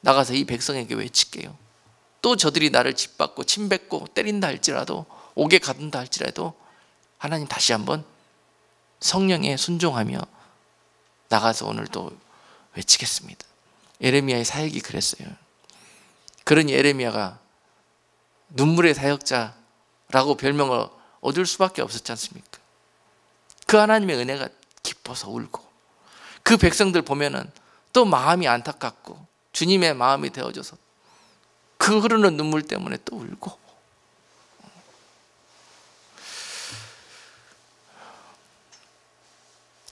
나가서 이 백성에게 외칠게요. 또 저들이 나를 짓밟고 침뱉고 때린다 할지라도, 옥에 가둔다 할지라도 하나님 다시 한번 성령에 순종하며 나가서 오늘도 외치겠습니다. 예레미야의 사역이 그랬어요. 그러니 예레미야가 눈물의 사역자라고 별명을 얻을 수밖에 없었지 않습니까? 그 하나님의 은혜가 기뻐서 울고, 그 백성들 보면은 또 마음이 안타깝고 주님의 마음이 되어져서 그 흐르는 눈물 때문에 또 울고.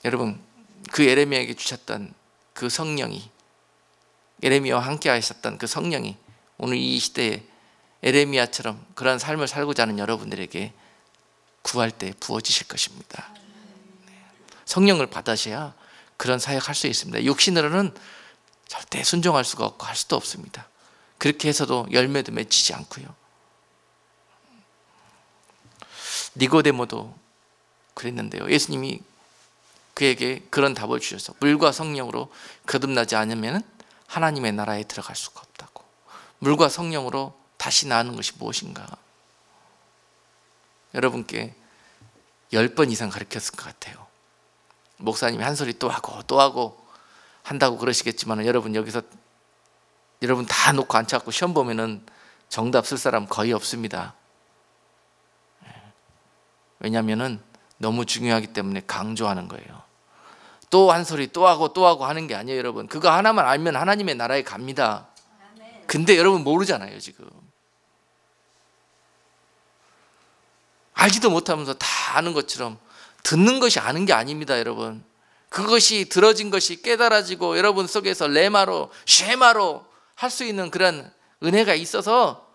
여러분, 그 예레미야에게 주셨던 그 성령이, 예레미야와 함께 하셨던 그 성령이 오늘 이 시대에 예레미야처럼 그런 삶을 살고자 하는 여러분들에게 구할 때 부어지실 것입니다. 성령을 받으셔야 그런 사역할 수 있습니다. 육신으로는 절대 순종할 수가 없고 할 수도 없습니다. 그렇게 해서도 열매도 맺히지 않고요. 니고데모도 그랬는데요. 예수님이 그에게 그런 답을 주셔서 물과 성령으로 거듭나지 않으면 하나님의 나라에 들어갈 수가 없다고. 물과 성령으로 다시 나는 것이 무엇인가? 여러분께 10번 이상 가르쳤을 것 같아요. 목사님이 한 소리 또 하고 또 하고 한다고 그러시겠지만 여러분, 여기서 여러분 다 놓고 앉혀갖고 시험 보면은 정답 쓸 사람 거의 없습니다. 왜냐하면은 너무 중요하기 때문에 강조하는 거예요. 또 한 소리 또 하고 하는 게 아니에요. 여러분, 그거 하나만 알면 하나님의 나라에 갑니다. 근데 여러분 모르잖아요. 지금 알지도 못하면서 다 아는 것처럼 듣는 것이 아는 게 아닙니다. 여러분, 그것이 들어진 것이 깨달아지고 여러분 속에서 레마로 쉐마로 할 수 있는 그런 은혜가 있어서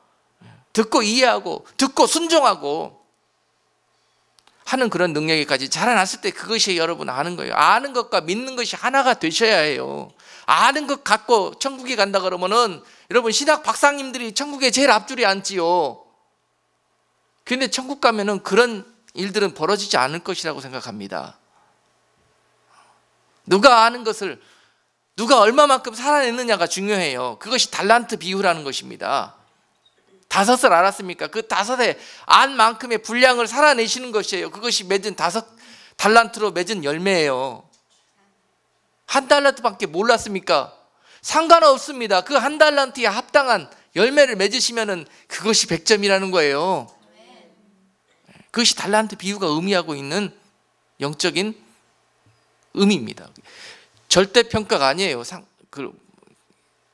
듣고 이해하고 듣고 순종하고 하는 그런 능력이까지 자라났을 때 그것이 여러분 아는 거예요. 아는 것과 믿는 것이 하나가 되셔야 해요. 아는 것 갖고 천국에 간다 그러면은 여러분, 신학 박사님들이 천국에 제일 앞줄에 앉지요. 그런데 천국 가면은 그런 일들은 벌어지지 않을 것이라고 생각합니다. 누가 아는 것을 누가 얼마만큼 살아냈느냐가 중요해요. 그것이 달란트 비유라는 것입니다. 5을 알았습니까? 그 5에 안 만큼의 분량을 살아내시는 것이에요. 그것이 맺은 5달란트로 맺은 열매예요. 1달란트밖에 몰랐습니까? 상관없습니다. 그 1달란트에 합당한 열매를 맺으시면은 그것이 100점이라는 거예요. 그것이 달란트 비유가 의미하고 있는 영적인 의미입니다. 절대평가가 아니에요.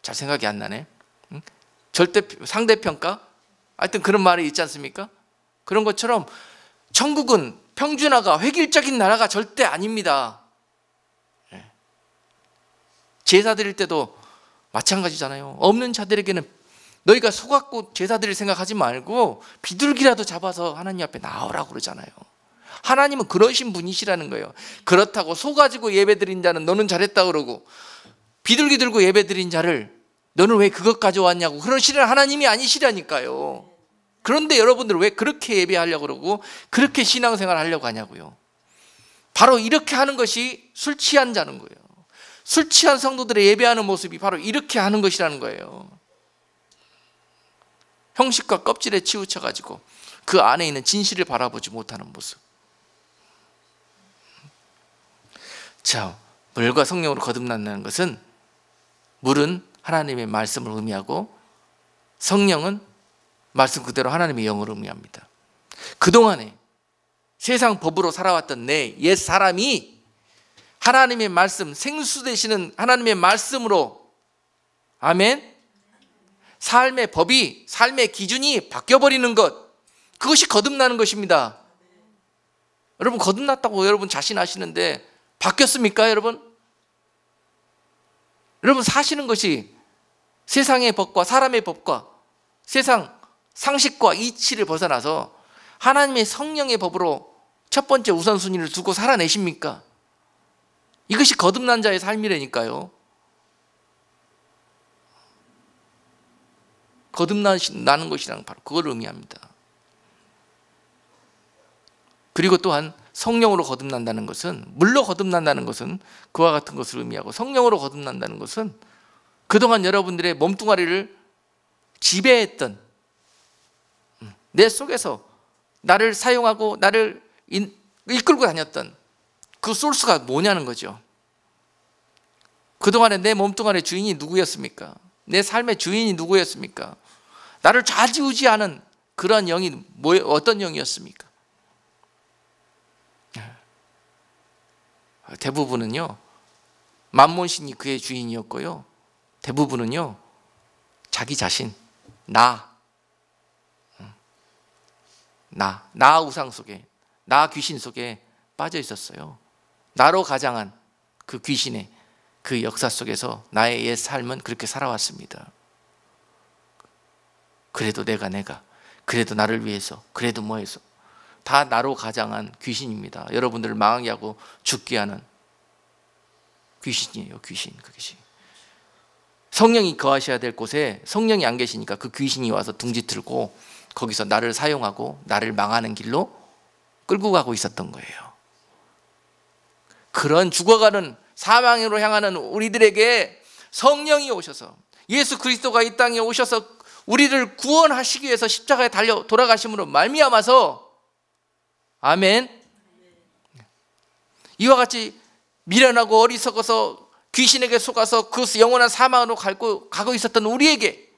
잘 생각이 안 나네. 상대평가? 하여튼 그런 말이 있지 않습니까? 그런 것처럼 천국은 평준화가 획일적인 나라가 절대 아닙니다. 제사 드릴 때도 마찬가지잖아요. 없는 자들에게는 너희가 속았고 제사 드릴 생각하지 말고 비둘기라도 잡아서 하나님 앞에 나오라고 그러잖아요. 하나님은 그러신 분이시라는 거예요. 그렇다고 소 가지고 예배 드린 자는 너는 잘했다 그러고 비둘기 들고 예배 드린 자를 너는 왜 그것 가져왔냐고 그러시는 하나님이 아니시라니까요. 그런데 여러분들 왜 그렇게 예배하려고 그러고 그렇게 신앙생활 하려고 하냐고요. 바로 이렇게 하는 것이 술 취한 자는 거예요. 술 취한 성도들의 예배하는 모습이 바로 이렇게 하는 것이라는 거예요. 형식과 껍질에 치우쳐가지고 그 안에 있는 진실을 바라보지 못하는 모습. 자, 물과 성령으로 거듭난다는 것은 물은 하나님의 말씀을 의미하고 성령은 말씀 그대로 하나님의 영을 의미합니다. 그동안에 세상 법으로 살아왔던 내 옛 사람이 하나님의 말씀, 생수 되시는 하나님의 말씀으로, 아멘, 삶의 법이, 삶의 기준이 바뀌어버리는 것, 그것이 거듭나는 것입니다. 여러분, 거듭났다고 여러분 자신하시는데 바뀌었습니까, 여러분? 여러분 사시는 것이 세상의 법과 사람의 법과 세상 상식과 이치를 벗어나서 하나님의 성령의 법으로 첫 번째 우선순위를 두고 살아내십니까? 이것이 거듭난 자의 삶이라니까요. 거듭나는 것이란 바로 그걸 의미합니다. 그리고 또한 성령으로 거듭난다는 것은, 물로 거듭난다는 것은 그와 같은 것을 의미하고, 성령으로 거듭난다는 것은 그동안 여러분들의 몸뚱아리를 지배했던, 내 속에서 나를 사용하고 나를 이끌고 다녔던 그 소스가 뭐냐는 거죠. 그동안에 내 몸뚱아리의 주인이 누구였습니까? 내 삶의 주인이 누구였습니까? 나를 좌지우지하는 그런 영이 어떤 영이었습니까? 대부분은요, 만몬신이 그의 주인이었고요, 대부분은요 자기 자신, 나 우상 속에, 나 귀신 속에 빠져 있었어요. 나로 가장한 그 귀신의 그 역사 속에서 나의 옛 삶은 그렇게 살아왔습니다. 그래도 내가 그래도 나를 위해서, 그래도 뭐해서, 다 나로 가장한 귀신입니다. 여러분들을 망하게 하고 죽게 하는 귀신이에요. 귀신. 그 귀신. 성령이 거하셔야 될 곳에 성령이 안 계시니까 그 귀신이 와서 둥지 틀고 거기서 나를 사용하고 나를 망하는 길로 끌고 가고 있었던 거예요. 그런 죽어가는 사망으로 향하는 우리들에게 성령이 오셔서, 예수 그리스도가 이 땅에 오셔서 우리를 구원하시기 위해서 십자가에 달려 돌아가심으로 말미암아서, 아멘, 이와 같이 미련하고 어리석어서 귀신에게 속아서 그 영원한 사망으로 가고 있었던 우리에게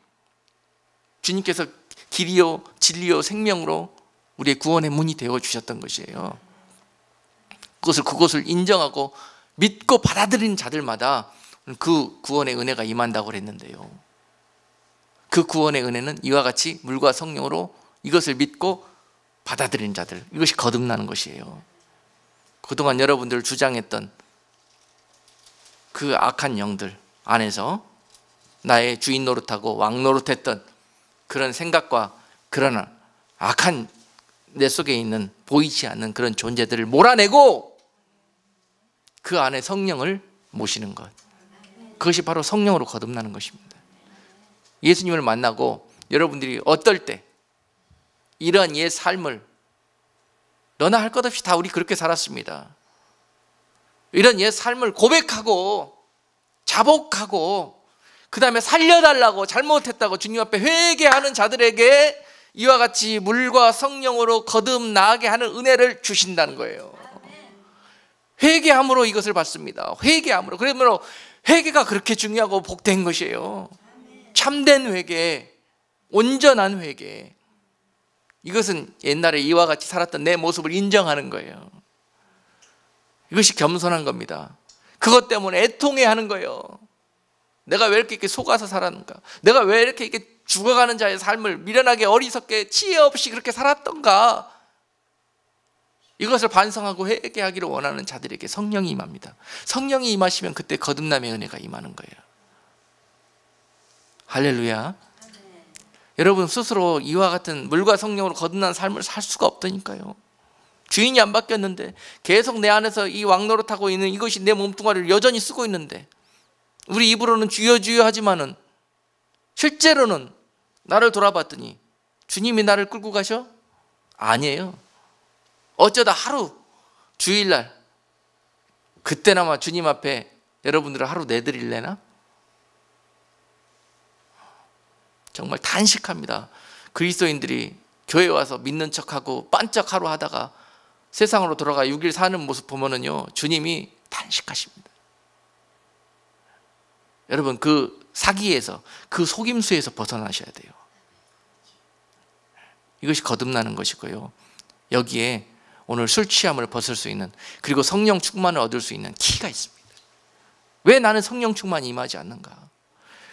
주님께서 길이요 진리요 생명으로 우리의 구원의 문이 되어 주셨던 것이에요. 그것을 인정하고 믿고 받아들이는 자들마다 그 구원의 은혜가 임한다고 그랬는데요, 그 구원의 은혜는 이와 같이 물과 성령으로 이것을 믿고 받아들이는 자들, 이것이 거듭나는 것이에요. 그동안 여러분들 주장했던 그 악한 영들 안에서 나의 주인 노릇하고 왕 노릇했던 그런 생각과 그런 악한 내 속에 있는 보이지 않는 그런 존재들을 몰아내고 그 안에 성령을 모시는 것, 그것이 바로 성령으로 거듭나는 것입니다. 예수님을 만나고 여러분들이 어떨 때 이러한 옛 삶을, 너나 할 것 없이 다 우리 그렇게 살았습니다. 이런 옛 삶을 고백하고 자복하고 그 다음에 살려달라고, 잘못했다고 주님 앞에 회개하는 자들에게 이와 같이 물과 성령으로 거듭나게 하는 은혜를 주신다는 거예요. 회개함으로 이것을 받습니다. 회개함으로. 그러므로 회개가 그렇게 중요하고 복된 것이에요. 참된 회개, 온전한 회개. 이것은 옛날에 이와 같이 살았던 내 모습을 인정하는 거예요. 이것이 겸손한 겁니다. 그것 때문에 애통해 하는 거예요. 내가 왜 이렇게 속아서 살았는가? 내가 왜 이렇게 죽어가는 자의 삶을 미련하게 어리석게 지혜 없이 그렇게 살았던가? 이것을 반성하고 회개하기를 원하는 자들에게 성령이 임합니다. 성령이 임하시면 그때 거듭남의 은혜가 임하는 거예요. 할렐루야. 여러분 스스로 이와 같은 물과 성령으로 거듭난 삶을 살 수가 없다니까요. 주인이 안 바뀌었는데 계속 내 안에서 이 왕노릇하고 있는 이것이 내 몸뚱아리를 여전히 쓰고 있는데, 우리 입으로는 주여 주여 하지만은 실제로는 나를 돌아봤더니 주님이 나를 끌고 가셔? 아니에요. 어쩌다 하루 주일날 그때나마 주님 앞에 여러분들을 하루 내드릴래나? 정말 단식합니다. 그리스도인들이 교회 와서 믿는 척하고 반짝 하루 하다가 세상으로 돌아가 6일 사는 모습 보면은요, 주님이 단식하십니다. 여러분 그 사기에서, 그 속임수에서 벗어나셔야 돼요. 이것이 거듭나는 것이고요, 여기에 오늘 술 취함을 벗을 수 있는, 그리고 성령 충만을 얻을 수 있는 키가 있습니다. 왜 나는 성령 충만이 임하지 않는가?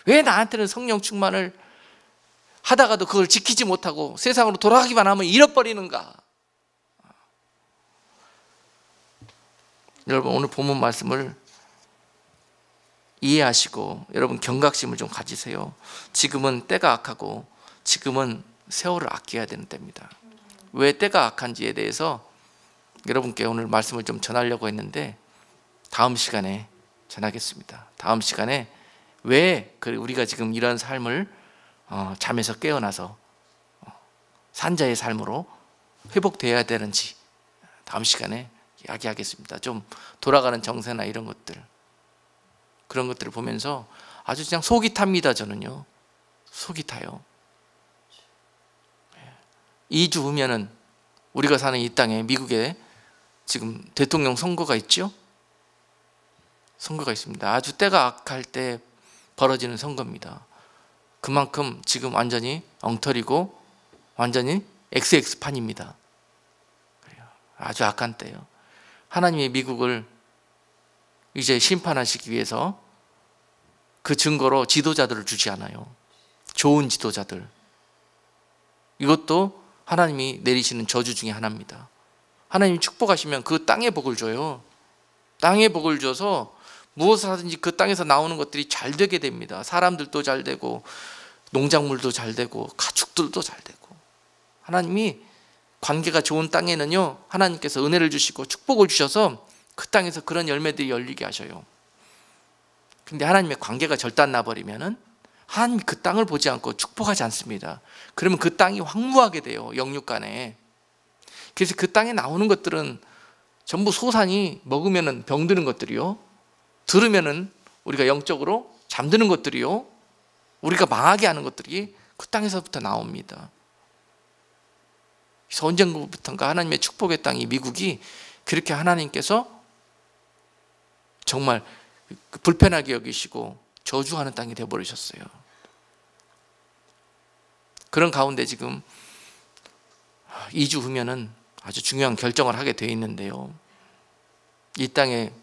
왜 나한테는 성령 충만을 하다가도 그걸 지키지 못하고 세상으로 돌아가기만 하면 잃어버리는가? 여러분 오늘 본문 말씀을 이해하시고 여러분 경각심을 좀 가지세요. 지금은 때가 악하고 지금은 세월을 아껴야 되는 때입니다. 왜 때가 악한지에 대해서 여러분께 오늘 말씀을 좀 전하려고 했는데 다음 시간에 전하겠습니다. 다음 시간에 왜 우리가 지금 이런 삶을 잠에서 깨어나서 산자의 삶으로 회복되어야 되는지 다음 시간에 이야기하겠습니다. 좀 돌아가는 정세나 이런 것들, 그런 것들을 보면서 아주 그냥 속이 탑니다. 저는요, 속이 타요. 2주 후면은 우리가 사는 이 땅에, 미국에 지금 대통령 선거가 있죠? 선거가 있습니다. 아주 때가 악할 때 벌어지는 선거입니다. 그만큼 지금 완전히 엉터리고 완전히 XX판입니다. 아주 악한 때요. 하나님의 미국을 이제 심판하시기 위해서 그 증거로 지도자들을 주지 않아요. 좋은 지도자들. 이것도 하나님이 내리시는 저주 중에 하나입니다. 하나님이 축복하시면 그 땅의 복을 줘요. 땅의 복을 줘서 무엇을 하든지 그 땅에서 나오는 것들이 잘 되게 됩니다. 사람들도 잘 되고 농작물도 잘 되고 가축들도 잘 되고. 하나님이 관계가 좋은 땅에는요, 하나님께서 은혜를 주시고 축복을 주셔서 그 땅에서 그런 열매들이 열리게 하셔요. 근데 하나님의 관계가 절단 나버리면은 하나님이 그 땅을 보지 않고 축복하지 않습니다. 그러면 그 땅이 황무하게 돼요. 영육간에. 그래서 그 땅에 나오는 것들은 전부 소산이 먹으면은 병드는 것들이요, 들으면은 우리가 영적으로 잠드는 것들이요, 우리가 망하게 하는 것들이 그 땅에서부터 나옵니다. 그래서 언젠가부터인가 하나님의 축복의 땅이 미국이 그렇게 하나님께서 정말 불편하게 여기시고 저주하는 땅이 되어버리셨어요. 그런 가운데 지금 2주 후면은 아주 중요한 결정을 하게 돼 있는데요, 이 땅에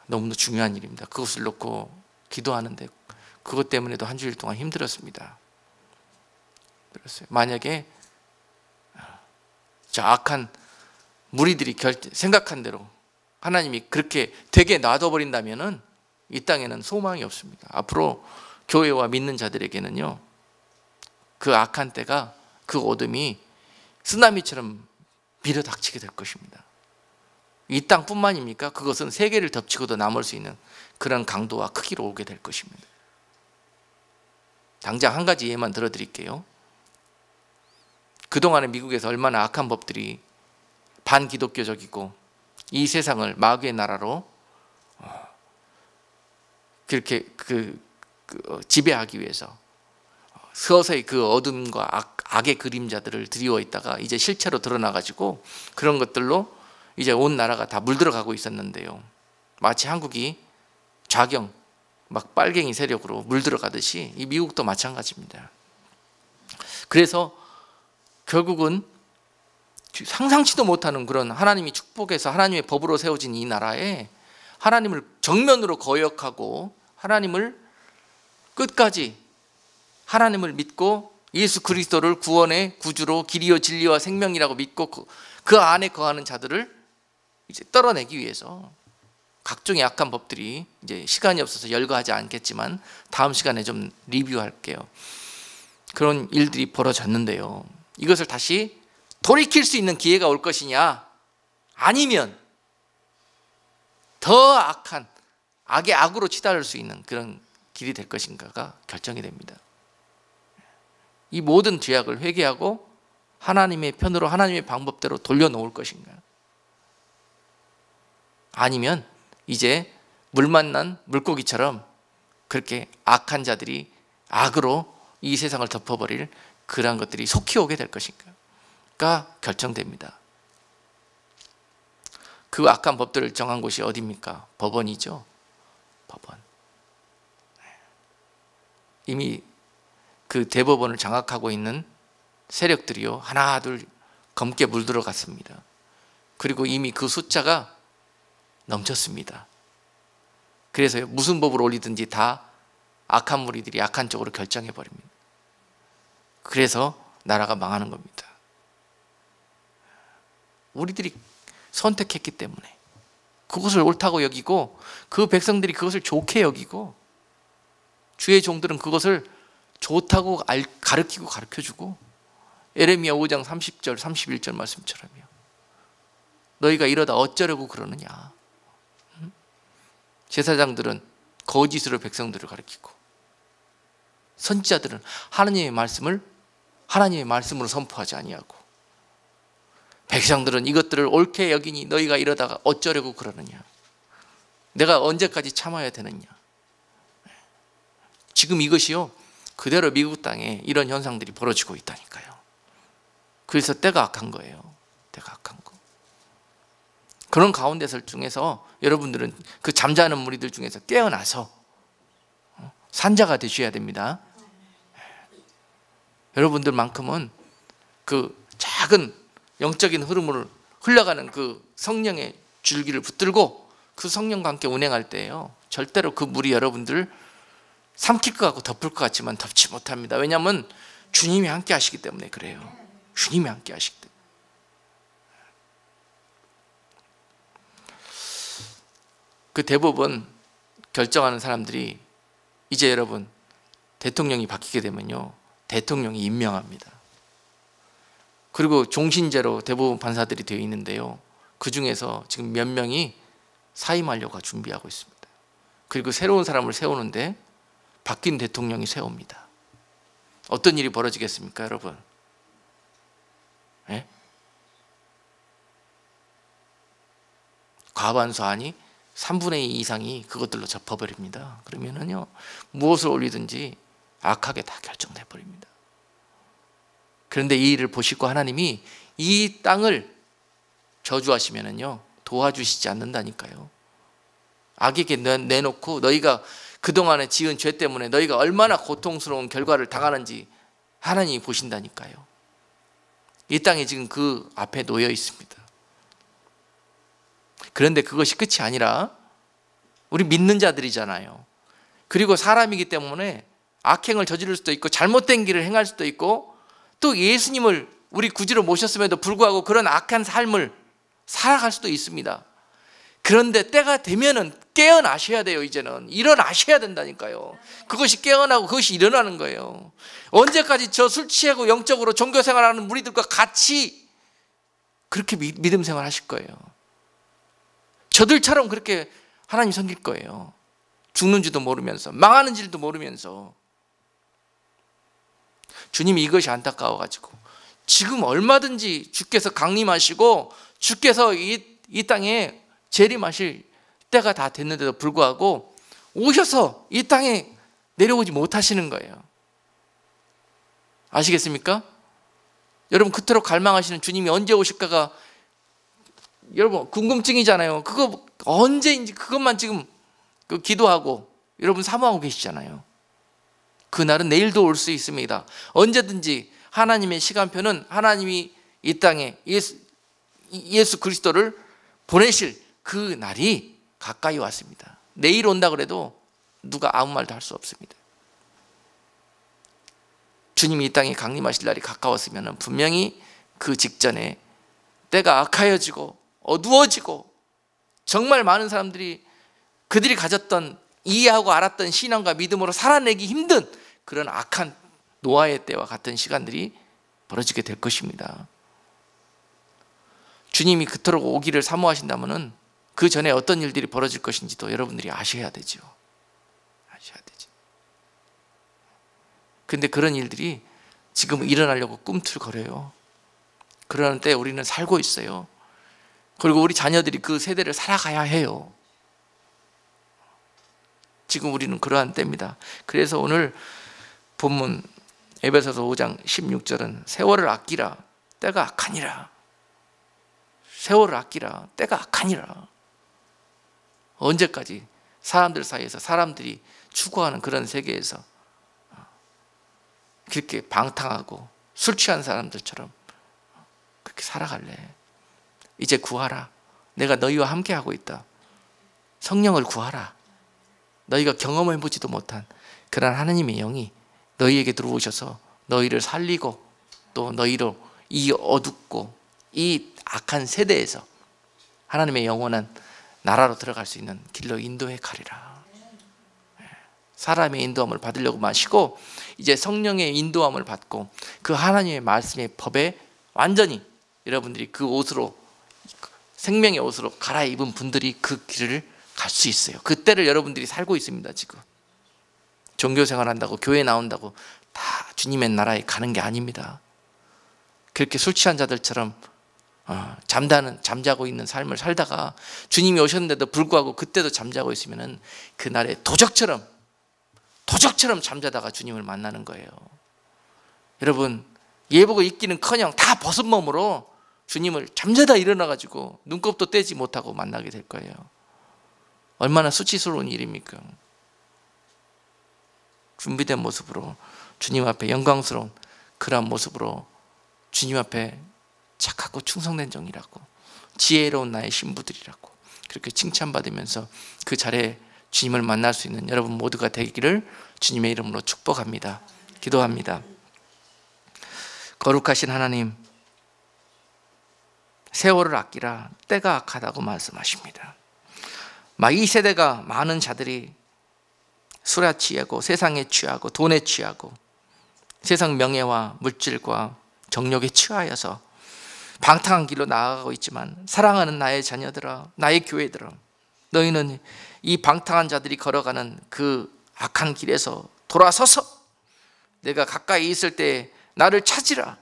너무나 중요한 일입니다. 그것을 놓고 기도하는데 그것 때문에도 한 주일 동안 힘들었습니다. 만약에 저 악한 무리들이 생각한 대로 하나님이 그렇게 되게 놔둬버린다면은 이 땅에는 소망이 없습니다. 앞으로 교회와 믿는 자들에게는요, 그 악한 때가, 그 어둠이 쓰나미처럼 밀어닥치게 될 것입니다. 이 땅뿐만입니까? 그것은 세계를 덮치고도 남을 수 있는 그런 강도와 크기로 오게 될 것입니다. 당장 한 가지 예만 들어드릴게요. 그동안에 미국에서 얼마나 악한 법들이 반기독교적이고 이 세상을 마귀의 나라로 그렇게 지배하기 위해서 서서히 그 어둠과 악의 그림자들을 드리워 있다가 이제 실체로 드러나가지고 그런 것들로 이제 온 나라가 다 물들어가고 있었는데요, 마치 한국이 좌경 막 빨갱이 세력으로 물들어가듯이 이 미국도 마찬가지입니다. 그래서 결국은 상상치도 못하는 그런 하나님이 축복해서 하나님의 법으로 세워진 이 나라에 하나님을 정면으로 거역하고 하나님을 끝까지 하나님을 믿고 예수 그리스도를 구원의 구주로 길이요 진리와 생명이라고 믿고 그 안에 거하는 자들을 이제 떨어내기 위해서 각종의 악한 법들이, 이제 시간이 없어서 열거하지 않겠지만 다음 시간에 좀 리뷰할게요. 그런 일들이 벌어졌는데요, 이것을 다시 돌이킬 수 있는 기회가 올 것이냐, 아니면 더 악한 악의 악으로 치달을 수 있는 그런 길이 될 것인가가 결정이 됩니다. 이 모든 죄악을 회개하고 하나님의 편으로 하나님의 방법대로 돌려놓을 것인가, 아니면 이제 물 만난 물고기처럼 그렇게 악한 자들이 악으로 이 세상을 덮어버릴 그러한 것들이 속히 오게 될 것인가가 결정됩니다. 그 악한 법들을 정한 곳이 어디입니까? 법원이죠. 법원. 이미 그 대법원을 장악하고 있는 세력들이요, 하나 둘 검게 물들어갔습니다. 그리고 이미 그 숫자가 넘쳤습니다. 그래서 무슨 법을 올리든지 다 악한 무리들이 악한 쪽으로 결정해버립니다. 그래서 나라가 망하는 겁니다. 우리들이 선택했기 때문에 그것을 옳다고 여기고 그 백성들이 그것을 좋게 여기고 주의 종들은 그것을 좋다고 가르치고 가르쳐주고, 에레미야 5장 30절 31절 말씀처럼요, 너희가 이러다 어쩌려고 그러느냐. 제사장들은 거짓으로 백성들을 가르치고 선지자들은 하나님의 말씀을 하나님의 말씀으로 선포하지 아니하고, 백성들은 이것들을 옳게 여기니 너희가 이러다가 어쩌려고 그러느냐. 내가 언제까지 참아야 되느냐. 지금 이것이요, 그대로 미국 땅에 이런 현상들이 벌어지고 있다니까요. 그래서 때가 악한 거예요. 때가 악한 거. 그런 가운데서 중에서 여러분들은 그 잠자는 무리들 중에서 깨어나서 산자가 되셔야 됩니다. 여러분들만큼은 그 작은 영적인 흐름을 흘러가는 그 성령의 줄기를 붙들고 그 성령과 함께 운행할 때예요, 절대로 그 물이 여러분들 삼킬 것 같고 덮을 것 같지만 덮지 못합니다. 왜냐하면 주님이 함께 하시기 때문에 그래요. 주님이 함께 하시기 때문에. 그 대부분 결정하는 사람들이 이제 여러분 대통령이 바뀌게 되면요, 대통령이 임명합니다. 그리고 종신제로 대부분 판사들이 되어 있는데요, 그 중에서 지금 몇 명이 사임하려고 준비하고 있습니다. 그리고 새로운 사람을 세우는데 바뀐 대통령이 세웁니다. 어떤 일이 벌어지겠습니까, 여러분? 예? 과반수안이 3분의 2 이상이 그것들로 접어버립니다. 그러면은요, 무엇을 올리든지 악하게 다 결정돼 버립니다. 그런데 이 일을 보시고 하나님이 이 땅을 저주하시면은요, 도와주시지 않는다니까요. 악에게 내놓고 너희가 그동안에 지은 죄 때문에 너희가 얼마나 고통스러운 결과를 당하는지 하나님이 보신다니까요. 이 땅에 지금 그 앞에 놓여 있습니다. 그런데 그것이 끝이 아니라 우리 믿는 자들이잖아요. 그리고 사람이기 때문에 악행을 저지를 수도 있고 잘못된 길을 행할 수도 있고 또 예수님을 우리 구주로 모셨음에도 불구하고 그런 악한 삶을 살아갈 수도 있습니다. 그런데 때가 되면은 깨어나셔야 돼요. 이제는 일어나셔야 된다니까요. 그것이 깨어나고 그것이 일어나는 거예요. 언제까지 저 술 취하고 영적으로 종교 생활하는 무리들과 같이 그렇게 믿음 생활 하실 거예요. 저들처럼 그렇게 하나님 섬길 거예요. 죽는 줄도 모르면서, 망하는 줄도 모르면서. 주님이 이것이 안타까워가지고 지금 얼마든지 주께서 강림하시고 주께서 이 땅에 재림하실 때가 다 됐는데도 불구하고 오셔서 이 땅에 내려오지 못하시는 거예요. 아시겠습니까? 여러분, 그토록 갈망하시는 주님이 언제 오실까가 여러분 궁금증이잖아요. 그거 언제인지 그것만 지금 기도하고 여러분 사모하고 계시잖아요. 그날은 내일도 올 수 있습니다. 언제든지 하나님의 시간표는 하나님이 이 땅에 예수 그리스도를 보내실 그 날이 가까이 왔습니다. 내일 온다 그래도 누가 아무 말도 할 수 없습니다. 주님이 이 땅에 강림하실 날이 가까웠으면 분명히 그 직전에 때가 악하여지고 어두워지고 정말 많은 사람들이 그들이 가졌던 이해하고 알았던 신앙과 믿음으로 살아내기 힘든 그런 악한 노아의 때와 같은 시간들이 벌어지게 될 것입니다. 주님이 그토록 오기를 사모하신다면은 그 전에 어떤 일들이 벌어질 것인지도 여러분들이 아셔야 되죠. 아셔야 되죠. 근데 그런 일들이 지금 일어나려고 꿈틀거려요. 그러는 때 우리는 살고 있어요. 그리고 우리 자녀들이 그 세대를 살아가야 해요. 지금 우리는 그러한 때입니다. 그래서 오늘 본문 에베소서 5장 16절은 세월을 아끼라, 때가 악하니라. 세월을 아끼라, 때가 악하니라. 언제까지 사람들 사이에서 사람들이 추구하는 그런 세계에서 그렇게 방탕하고 술 취한 사람들처럼 그렇게 살아갈래? 이제 구하라. 내가 너희와 함께 하고 있다. 성령을 구하라. 너희가 경험해보지도 못한 그런 하나님의 영이 너희에게 들어오셔서 너희를 살리고 또 너희로 이 어둡고 이 악한 세대에서 하나님의 영원한 나라로 들어갈 수 있는 길로 인도해 가리라. 사람의 인도함을 받으려고 마시고 이제 성령의 인도함을 받고 그 하나님의 말씀의 법에 완전히 여러분들이 그 옷으로, 생명의 옷으로 갈아입은 분들이 그 길을 갈 수 있어요. 그때를 여러분들이 살고 있습니다. 지금 종교생활 한다고 교회 나온다고 다 주님의 나라에 가는 게 아닙니다. 그렇게 술 취한 자들처럼 잠자고 있는 삶을 살다가 주님이 오셨는데도 불구하고 그때도 잠자고 있으면 그날에 도적처럼 잠자다가 주님을 만나는 거예요. 여러분, 예복을 입기는커녕 다 벗은 몸으로 주님을 잠자다 일어나가지고 눈곱도 떼지 못하고 만나게 될 거예요. 얼마나 수치스러운 일입니까? 준비된 모습으로 주님 앞에 영광스러운 그러한 모습으로 주님 앞에 착하고 충성된 종이라고, 지혜로운 나의 신부들이라고 그렇게 칭찬받으면서 그 자리에 주님을 만날 수 있는 여러분 모두가 되기를 주님의 이름으로 축복합니다. 기도합니다. 거룩하신 하나님, 세월을 아끼라 때가 악하다고 말씀하십니다. 이 세대가 많은 자들이 술에 취하고 세상에 취하고 돈에 취하고 세상 명예와 물질과 정욕에 취하여서 방탕한 길로 나아가고 있지만, 사랑하는 나의 자녀들아, 나의 교회들아, 너희는 이 방탕한 자들이 걸어가는 그 악한 길에서 돌아서서 내가 가까이 있을 때 나를 찾으라,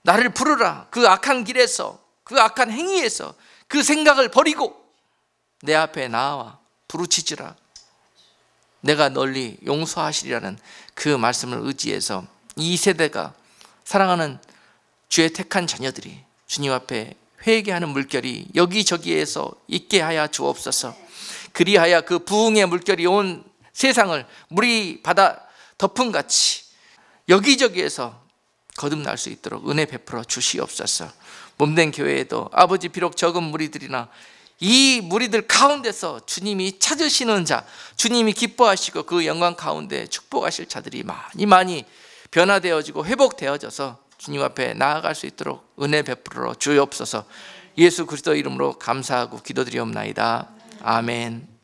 나를 부르라. 그 악한 길에서, 그 악한 행위에서 그 생각을 버리고 내 앞에 나와 부르짖으라. 내가 널리 용서하시리라는 그 말씀을 의지해서 이 세대가, 사랑하는 주의 택한 자녀들이 주님 앞에 회개하는 물결이 여기저기에서 있게 하여 주옵소서. 그리하여 그 부흥의 물결이 온 세상을 물이 받아 덮은 같이 여기저기에서 거듭날 수 있도록 은혜 베풀어 주시옵소서. 몸된 교회에도 아버지, 비록 적은 무리들이나 이 무리들 가운데서 주님이 찾으시는 자, 주님이 기뻐하시고 그 영광 가운데 축복하실 자들이 많이 변화되어지고 회복되어져서 주님 앞에 나아갈 수 있도록 은혜 베풀어 주옵소서. 예수 그리스도 이름으로 감사하고 기도드리옵나이다. 아멘.